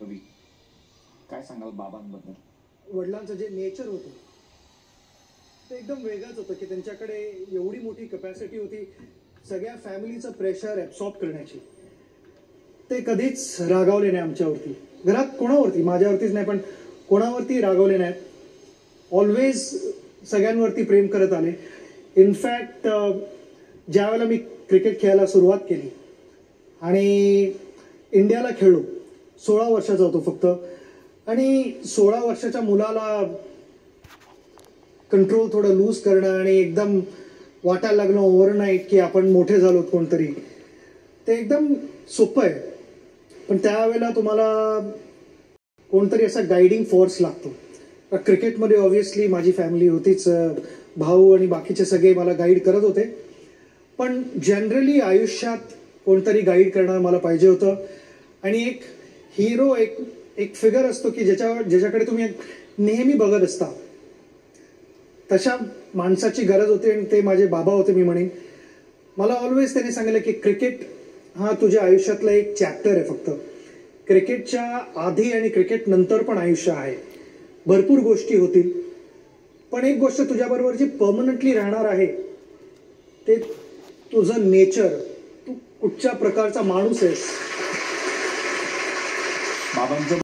रवी, काय सांगाल बाबांबद्दल? वडिलांचं जे नेचर होतं ते एकदम वेगळंच होतं की त्यांच्याकडे एवढी मोठी कॅपॅसिटी होती सगळ्या फॅमिलीचं प्रेशर ॲब्सॉर्ब करण्याची. ते कधीच रागावले नाही आमच्यावरती, घरात कोणावरती, माझ्यावरतीच नाही पण कोणावरती रागावले नाहीत. ऑलवेज सगळ्यांवरती प्रेम करत आले. इनफॅक्ट ज्या वेळेला मी क्रिकेट खेळायला सुरुवात केली आणि इंडियाला खेळलो, 16 वर्षाचा होतो फक्त, आणि 16 वर्षाच्या मुलाला कंट्रोल थोडं लूज करणं आणि एकदम वाटायला लागणं ओव्हरनाईट की आपण मोठे झालोत कोणतरी, ते एकदम सोपं आहे. पण त्यावेळेला तुम्हाला कोणतरी असा गायडिंग फोर्स लागतो. क्रिकेटमध्ये ऑब्व्हियसली माझी फॅमिली होतीच, भाऊ आणि बाकीचे सगळे मला गाईड करत होते, पण जनरली आयुष्यात कोणतरी गाईड करणारं मला पाहिजे होतं. आणि एक हिरो, एक फिगर असतो की ज्याच्याकडे तुम्ही नेहमी बघत असता, तशा माणसाची गरज होती आणि ते माझे बाबा होते. मी म्हणेन, मला ऑलवेज त्याने सांगितलं की क्रिकेट हा तुझ्या आयुष्यातला एक चॅप्टर आहे. फक्त क्रिकेटच्या आधी आणि क्रिकेट नंतर पण आयुष्य आहे, भरपूर गोष्टी होतील, पण एक गोष्ट तुझ्याबरोबर जी परमनंटली राहणार आहे ते तुझं नेचर, तू कुठच्या प्रकारचा माणूस आहेस. बाबांचं